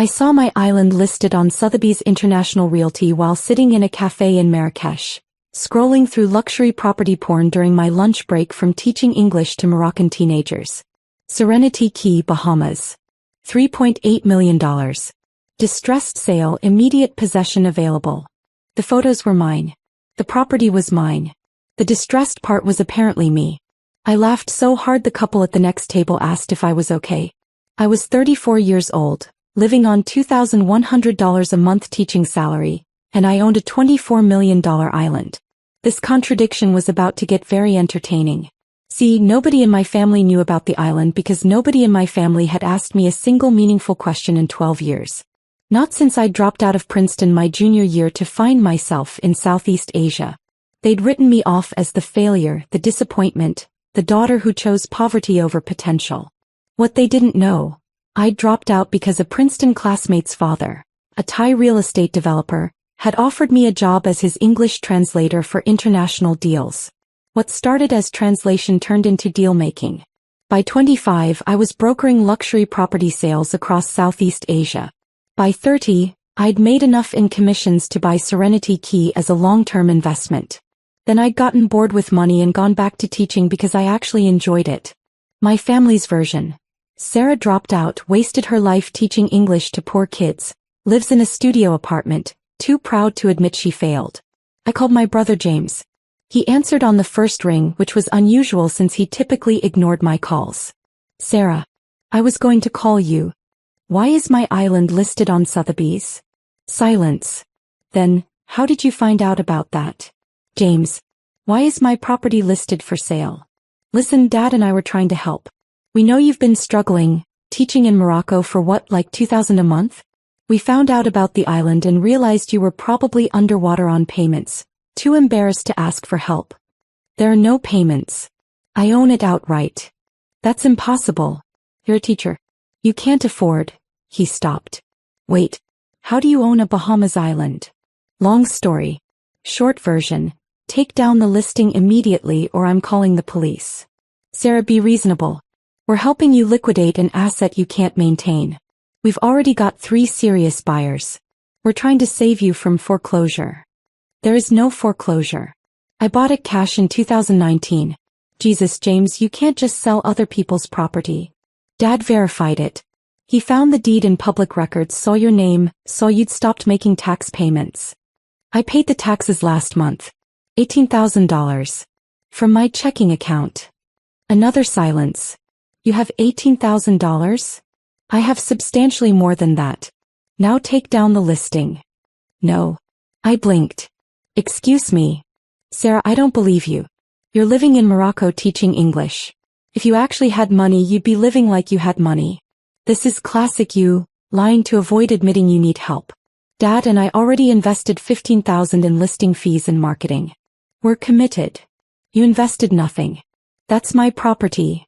I saw my island listed on Sotheby's International Realty while sitting in a cafe in Marrakesh, scrolling through luxury property porn during my lunch break from teaching English to Moroccan teenagers. Serenity Key, Bahamas. $3.8 million. Distressed sale, immediate possession available. The photos were mine. The property was mine. The distressed part was apparently me. I laughed so hard the couple at the next table asked if I was okay. I was 34 years old, living on $2,100 a month teaching salary, and I owned a $24 million island. This contradiction was about to get very entertaining. See, nobody in my family knew about the island because nobody in my family had asked me a single meaningful question in 12 years. Not since I dropped out of Princeton my junior year to find myself in Southeast Asia. They'd written me off as the failure, the disappointment, the daughter who chose poverty over potential. What they didn't know, I'd dropped out because a Princeton classmate's father, a Thai real estate developer, had offered me a job as his English translator for international deals. What started as translation turned into deal-making. By 25, I was brokering luxury property sales across Southeast Asia. By 30, I'd made enough in commissions to buy Serenity Key as a long-term investment. Then I'd gotten bored with money and gone back to teaching because I actually enjoyed it. My family's version. Sarah dropped out, wasted her life teaching English to poor kids, lives in a studio apartment, too proud to admit she failed. I called my brother James. He answered on the first ring, which was unusual since he typically ignored my calls. Sarah. I was going to call you. Why is my island listed on Sotheby's? Silence. Then, how did you find out about that? James. Why is my property listed for sale? Listen, Dad and I were trying to help. We know you've been struggling, teaching in Morocco for what, like $2,000 a month? We found out about the island and realized you were probably underwater on payments, too embarrassed to ask for help. There are no payments. I own it outright. That's impossible. You're a teacher. You can't afford. He stopped. Wait. How do you own a Bahamas island? Long story. Short version. Take down the listing immediately or I'm calling the police. Sarah, be reasonable. We're helping you liquidate an asset you can't maintain. We've already got 3 serious buyers. We're trying to save you from foreclosure. There is no foreclosure. I bought it cash in 2019. Jesus, James, you can't just sell other people's property. Dad verified it. He found the deed in public records, saw your name, saw you'd stopped making tax payments. I paid the taxes last month. $18,000. From my checking account. Another silence. You have $18,000? I have substantially more than that. Now take down the listing. No. I blinked. Excuse me. Sarah, I don't believe you. You're living in Morocco teaching English. If you actually had money, you'd be living like you had money. This is classic you, lying to avoid admitting you need help. Dad and I already invested $15,000 in listing fees and marketing. We're committed. You invested nothing. That's my property.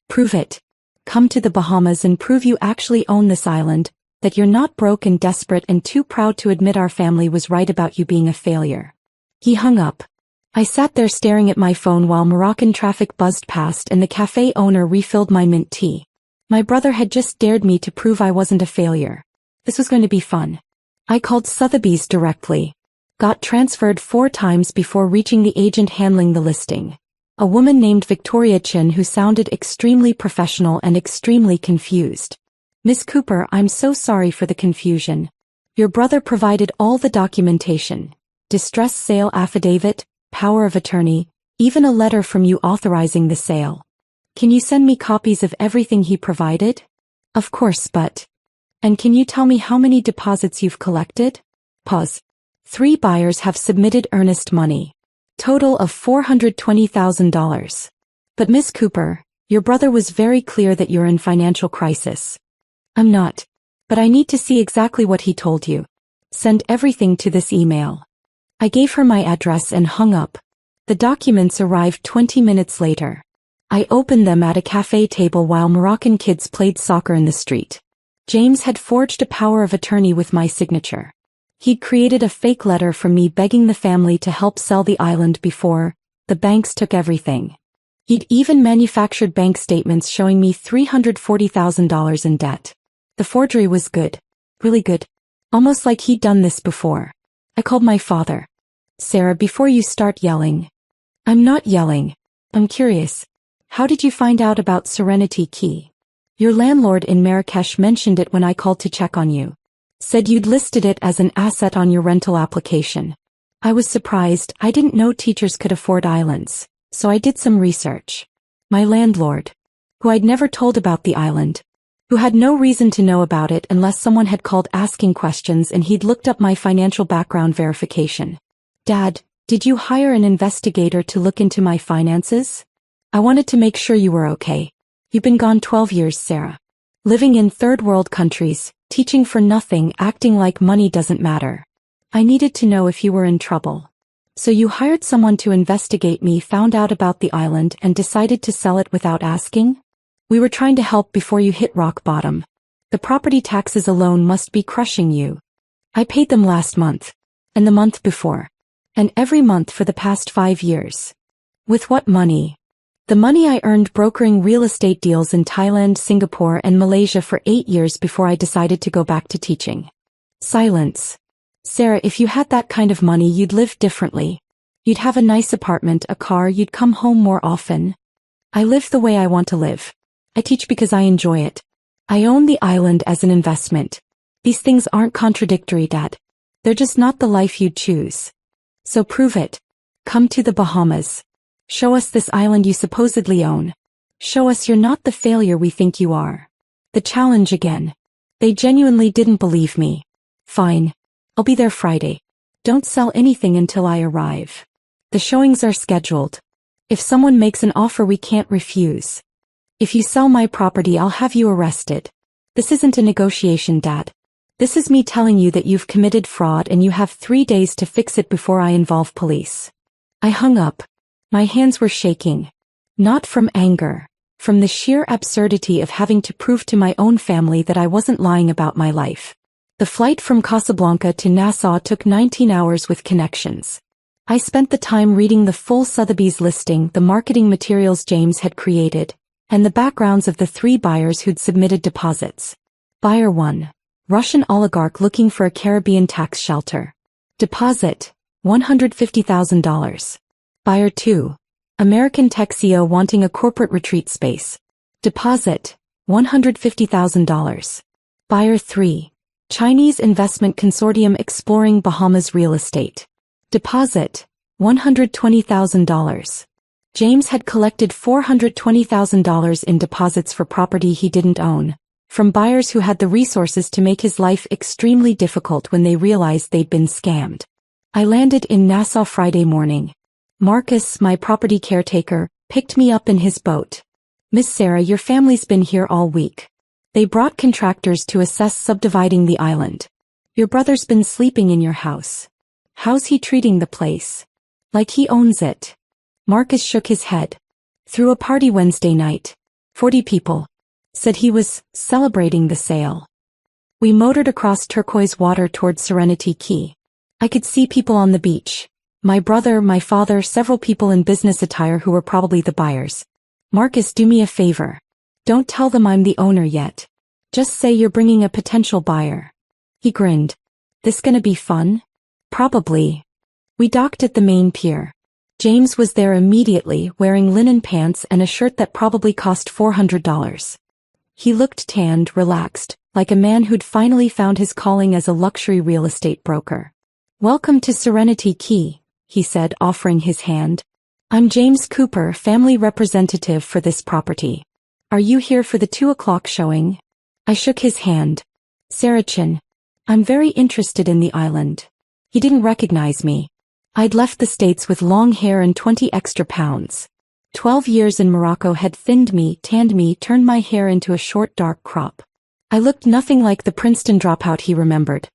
Prove it. Come to the Bahamas and prove you actually own this island, that you're not broke and desperate and too proud to admit our family was right about you being a failure. He hung up. I sat there staring at my phone while Moroccan traffic buzzed past and the cafe owner refilled my mint tea. My brother had just dared me to prove I wasn't a failure. This was going to be fun. I called Sotheby's directly. Got transferred 4 times before reaching the agent handling the listing. A woman named Victoria Chin who sounded extremely professional and extremely confused. Miss Cooper, I'm so sorry for the confusion. Your brother provided all the documentation. Distress sale affidavit, power of attorney, even a letter from you authorizing the sale. Can you send me copies of everything he provided? Of course, but... And can you tell me how many deposits you've collected? Pause. 3 buyers have submitted earnest money. Total of $420,000. But Miss Cooper, your brother was very clear that you're in financial crisis. I'm not. But I need to see exactly what he told you. Send everything to this email. I gave her my address and hung up. The documents arrived 20 minutes later. I opened them at a cafe table while Moroccan kids played soccer in the street. James had forged a power of attorney with my signature. He'd created a fake letter from me begging the family to help sell the island before the banks took everything. He'd even manufactured bank statements showing me $340,000 in debt. The forgery was good. Really good. Almost like he'd done this before. I called my father. Sarah, before you start yelling. I'm not yelling. I'm curious. How did you find out about Serenity Key? Your landlord in Marrakesh mentioned it when I called to check on you. Said you'd listed it as an asset on your rental application. I was surprised. I didn't know teachers could afford islands, so I did some research. My landlord, who I'd never told about the island, who had no reason to know about it unless someone had called asking questions, and he'd looked up my financial background verification. Dad, did you hire an investigator to look into my finances? I wanted to make sure you were okay. You've been gone 12 years, Sarah. Living in third world countries, teaching for nothing, acting like money doesn't matter. I needed to know if you were in trouble. So you hired someone to investigate me, found out about the island, and decided to sell it without asking? We were trying to help before you hit rock bottom. The property taxes alone must be crushing you. I paid them last month. And the month before. And every month for the past 5 years. With what money? The money I earned brokering real estate deals in Thailand, Singapore, and Malaysia for 8 years before I decided to go back to teaching. Silence. Sarah, if you had that kind of money, you'd live differently. You'd have a nice apartment, a car, you'd come home more often. I live the way I want to live. I teach because I enjoy it. I own the island as an investment. These things aren't contradictory, Dad. They're just not the life you'd choose. So prove it. Come to the Bahamas. Show us this island you supposedly own. Show us you're not the failure we think you are. The challenge again. They genuinely didn't believe me. Fine. I'll be there Friday. Don't sell anything until I arrive. The showings are scheduled. If someone makes an offer we can't refuse. If you sell my property, I'll have you arrested. This isn't a negotiation, Dad. This is me telling you that you've committed fraud and you have 3 days to fix it before I involve police. I hung up. My hands were shaking. Not from anger. From the sheer absurdity of having to prove to my own family that I wasn't lying about my life. The flight from Casablanca to Nassau took 19 hours with connections. I spent the time reading the full Sotheby's listing, the marketing materials James had created, and the backgrounds of the 3 buyers who'd submitted deposits. Buyer 1. Russian oligarch looking for a Caribbean tax shelter. Deposit, $150,000. Buyer 2. American tech CEO wanting a corporate retreat space. Deposit, $150,000. Buyer 3. Chinese investment consortium exploring Bahamas real estate. Deposit, $120,000. James had collected $420,000 in deposits for property he didn't own, from buyers who had the resources to make his life extremely difficult when they realized they'd been scammed. I landed in Nassau Friday morning. Marcus, my property caretaker, picked me up in his boat. Miss Sarah, your family's been here all week. They brought contractors to assess subdividing the island. Your brother's been sleeping in your house. How's he treating the place? Like he owns it. Marcus shook his head. Threw a party Wednesday night. 40 people. Said he was celebrating the sale. We motored across turquoise water toward Serenity Key. I could see people on the beach. My brother, my father, several people in business attire who were probably the buyers. Marcus, do me a favor. Don't tell them I'm the owner yet. Just say you're bringing a potential buyer. He grinned. This gonna be fun? Probably. We docked at the main pier. James was there immediately, wearing linen pants and a shirt that probably cost $400. He looked tanned, relaxed, like a man who'd finally found his calling as a luxury real estate broker. Welcome to Serenity Key, he said, offering his hand. I'm James Cooper, family representative for this property. Are you here for the 2 o'clock showing? I shook his hand. Sarah Chin. I'm very interested in the island. He didn't recognize me. I'd left the States with long hair and 20 extra pounds. 12 years in Morocco had thinned me, tanned me, turned my hair into a short dark crop. I looked nothing like the Princeton dropout he remembered.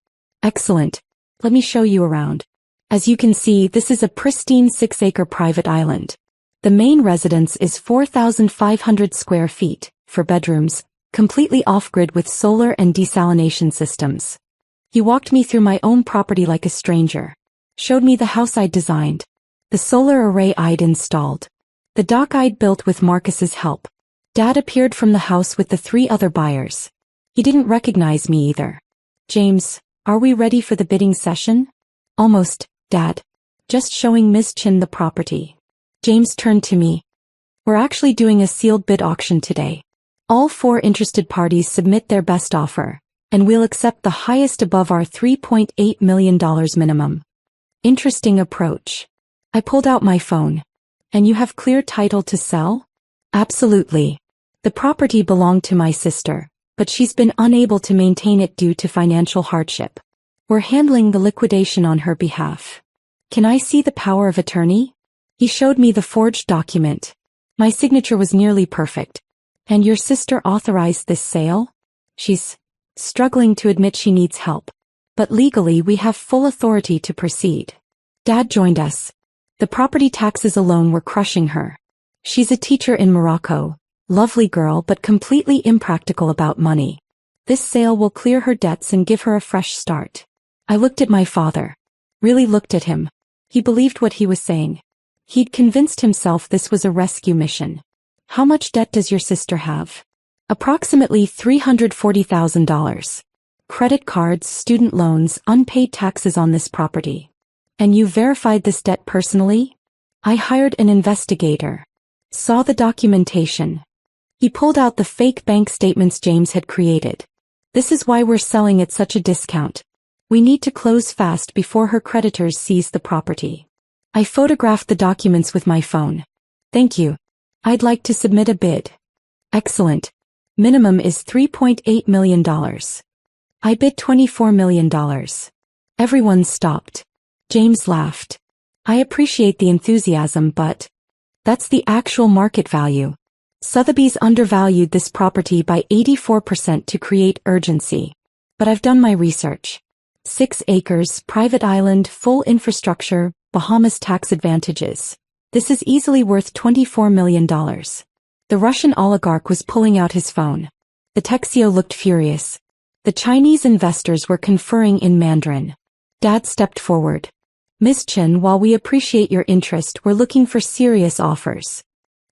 Excellent. Let me show you around. As you can see, this is a pristine 6-acre private island. The main residence is 4,500 square feet, for bedrooms, completely off-grid with solar and desalination systems. He walked me through my own property like a stranger. Showed me the house I'd designed. The solar array I'd installed. The dock I'd built with Marcus's help. Dad appeared from the house with the 3 other buyers. He didn't recognize me either. James, are we ready for the bidding session? Almost, Dad. Just showing Ms. Chin the property. James turned to me. We're actually doing a sealed bid auction today. All 4 interested parties submit their best offer, and we'll accept the highest above our $3.8 million minimum. Interesting approach. I pulled out my phone. And you have clear title to sell? Absolutely. The property belonged to my sister, but she's been unable to maintain it due to financial hardship. We're handling the liquidation on her behalf. Can I see the power of attorney? He showed me the forged document. My signature was nearly perfect. And your sister authorized this sale? She's struggling to admit she needs help. But legally we have full authority to proceed. Dad joined us. The property taxes alone were crushing her. She's a teacher in Morocco. Lovely girl but completely impractical about money. This sale will clear her debts and give her a fresh start. I looked at my father. Really looked at him. He believed what he was saying. He'd convinced himself this was a rescue mission. How much debt does your sister have? Approximately $340,000. Credit cards, student loans, unpaid taxes on this property. And you verified this debt personally? I hired an investigator. Saw the documentation. He pulled out the fake bank statements James had created. This is why we're selling at such a discount. We need to close fast before her creditors seize the property. I photographed the documents with my phone. Thank you. I'd like to submit a bid. Excellent. Minimum is $3.8 million. I bid $24 million. Everyone stopped. James laughed. I appreciate the enthusiasm, but that's the actual market value. Sotheby's undervalued this property by 84% to create urgency. But I've done my research. 6 acres, private island, full infrastructure, Bahamas tax advantages. This is easily worth $24 million. The Russian oligarch was pulling out his phone. The Texio looked furious. The Chinese investors were conferring in Mandarin. Dad stepped forward. Ms. Chen, while we appreciate your interest, we're looking for serious offers.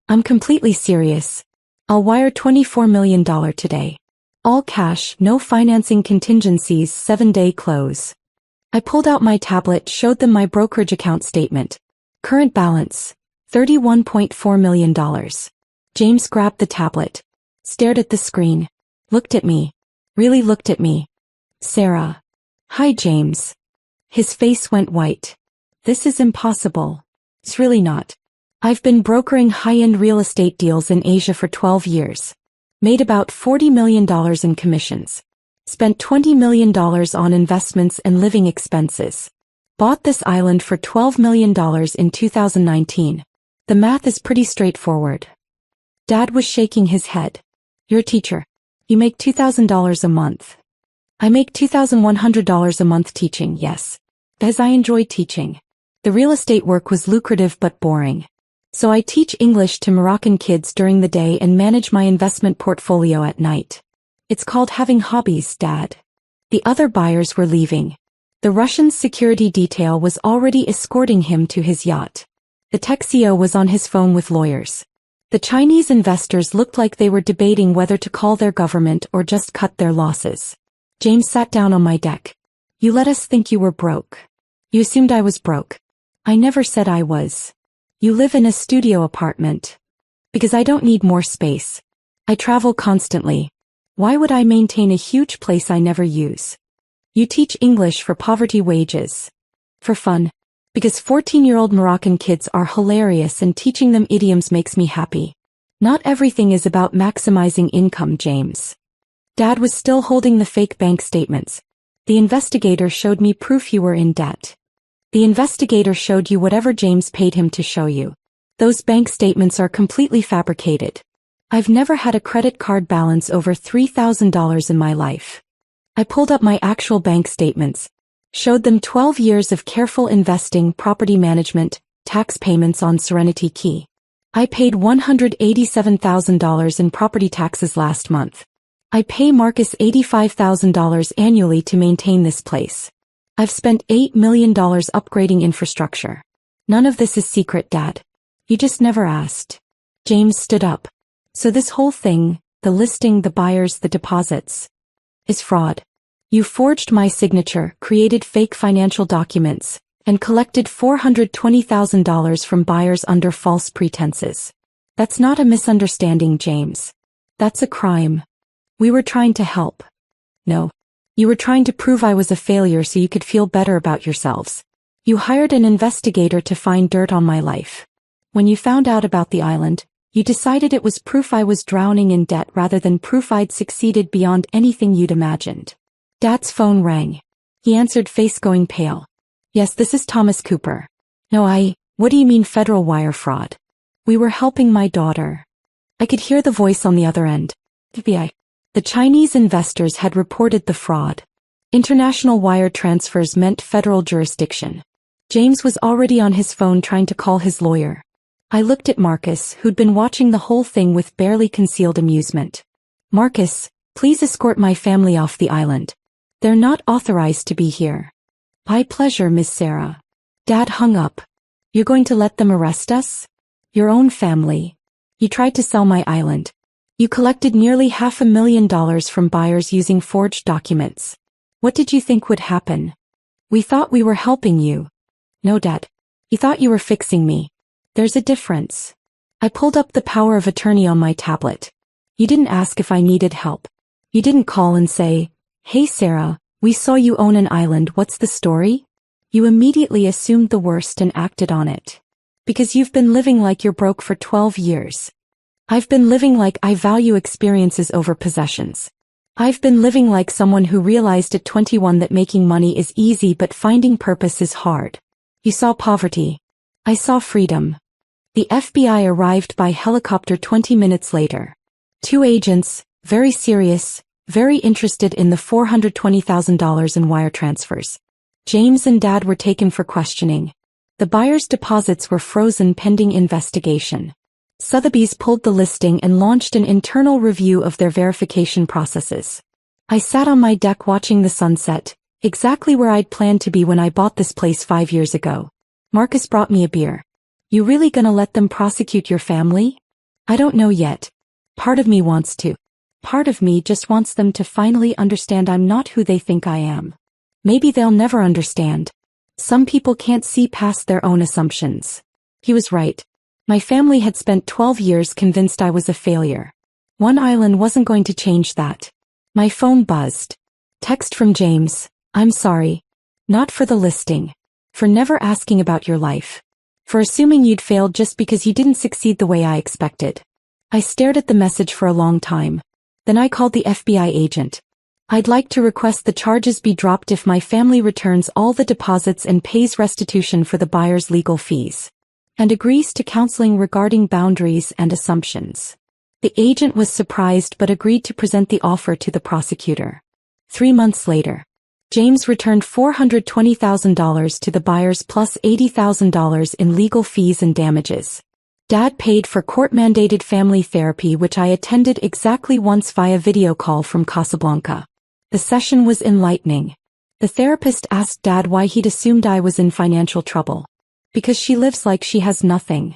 I'm completely serious. I'll wire $24 million today. All cash, no financing contingencies, 7-day close. I pulled out my tablet, showed them my brokerage account statement. Current balance, $31.4 million. James grabbed the tablet, stared at the screen, looked at me, really looked at me. Sarah. Hi, James. His face went white. This is impossible. It's really not. I've been brokering high-end real estate deals in Asia for 12 years. Made about $40 million in commissions. Spent $20 million on investments and living expenses. Bought this island for $12 million in 2019. The math is pretty straightforward. Dad was shaking his head. You're a teacher. You make $2,000 a month. I make $2,100 a month teaching, yes. As I enjoy teaching. The real estate work was lucrative but boring. So I teach English to Moroccan kids during the day and manage my investment portfolio at night. It's called having hobbies, Dad. The other buyers were leaving. The Russian security detail was already escorting him to his yacht. The Texio was on his phone with lawyers. The Chinese investors looked like they were debating whether to call their government or just cut their losses. James sat down on my deck. You let us think you were broke. You assumed I was broke. I never said I was. You live in a studio apartment. Because I don't need more space. I travel constantly. Why would I maintain a huge place I never use? You teach English for poverty wages. For fun. Because 14-year-old Moroccan kids are hilarious and teaching them idioms makes me happy. Not everything is about maximizing income, James. Dad was still holding the fake bank statements. The investigator showed me proof you were in debt. The investigator showed you whatever James paid him to show you. Those bank statements are completely fabricated. I've never had a credit card balance over $3,000 in my life. I pulled up my actual bank statements. Showed them 12 years of careful investing, property management, tax payments on Serenity Key. I paid $187,000 in property taxes last month. I pay Marcus $85,000 annually to maintain this place. I've spent $8 million upgrading infrastructure. None of this is secret, Dad. You just never asked. James stood up. So this whole thing, the listing, the buyers, the deposits, is fraud. You forged my signature, created fake financial documents, and collected $420,000 from buyers under false pretenses. That's not a misunderstanding, James. That's a crime. We were trying to help. No. You were trying to prove I was a failure so you could feel better about yourselves. You hired an investigator to find dirt on my life. When you found out about the island, you decided it was proof I was drowning in debt rather than proof I'd succeeded beyond anything you'd imagined. Dad's phone rang. He answered, face going pale. Yes, this is Thomas Cooper. No, what do you mean federal wire fraud? We were helping my daughter. I could hear the voice on the other end. FBI. The Chinese investors had reported the fraud. International wire transfers meant federal jurisdiction. James was already on his phone trying to call his lawyer. I looked at Marcus, who'd been watching the whole thing with barely concealed amusement. Marcus, please escort my family off the island. They're not authorized to be here. By pleasure, Miss Sarah. Dad hung up. You're going to let them arrest us? Your own family. You tried to sell my island. You collected nearly $500,000 from buyers using forged documents. What did you think would happen? We thought we were helping you. No, Dad. You thought you were fixing me. There's a difference. I pulled up the power of attorney on my tablet. You didn't ask if I needed help. You didn't call and say, hey Sarah, we saw you own an island, what's the story? You immediately assumed the worst and acted on it. Because you've been living like you're broke for 12 years. I've been living like I value experiences over possessions. I've been living like someone who realized at 21 that making money is easy but finding purpose is hard. You saw poverty. I saw freedom. The FBI arrived by helicopter 20 minutes later. 2 agents, very serious, very interested in the $420,000 in wire transfers. James and Dad were taken for questioning. The buyers' deposits were frozen pending investigation. Sotheby's pulled the listing and launched an internal review of their verification processes. I sat on my deck watching the sunset, exactly where I'd planned to be when I bought this place 5 years ago. Marcus brought me a beer. You really gonna let them prosecute your family? I don't know yet. Part of me wants to. Part of me just wants them to finally understand I'm not who they think I am. Maybe they'll never understand. Some people can't see past their own assumptions. He was right. My family had spent 12 years convinced I was a failure. One island wasn't going to change that. My phone buzzed. Text from James. I'm sorry. Not for the listing. For never asking about your life. For assuming you'd failed just because you didn't succeed the way I expected. I stared at the message for a long time. Then I called the FBI agent. I'd like to request the charges be dropped if my family returns all the deposits and pays restitution for the buyer's legal fees. And agrees to counseling regarding boundaries and assumptions. The agent was surprised but agreed to present the offer to the prosecutor. 3 months later, James returned $420,000 to the buyers plus $80,000 in legal fees and damages. Dad paid for court-mandated family therapy which I attended exactly once via video call from Casablanca. The session was enlightening. The therapist asked Dad why he'd assumed I was in financial trouble. Because she lives like she has nothing.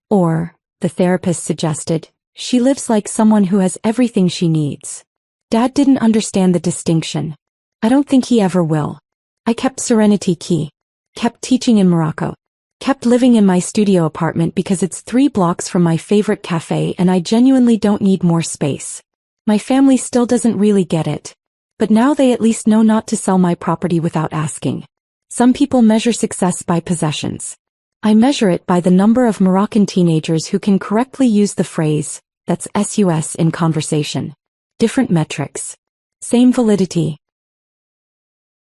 Or, the therapist suggested, she lives like someone who has everything she needs. Dad didn't understand the distinction. I don't think he ever will. I kept Serenity Key. Kept teaching in Morocco. Kept living in my studio apartment because it's 3 blocks from my favorite cafe and I genuinely don't need more space. My family still doesn't really get it. But now they at least know not to sell my property without asking. Some people measure success by possessions. I measure it by the number of Moroccan teenagers who can correctly use the phrase, that's SUS in conversation. Different metrics. Same validity.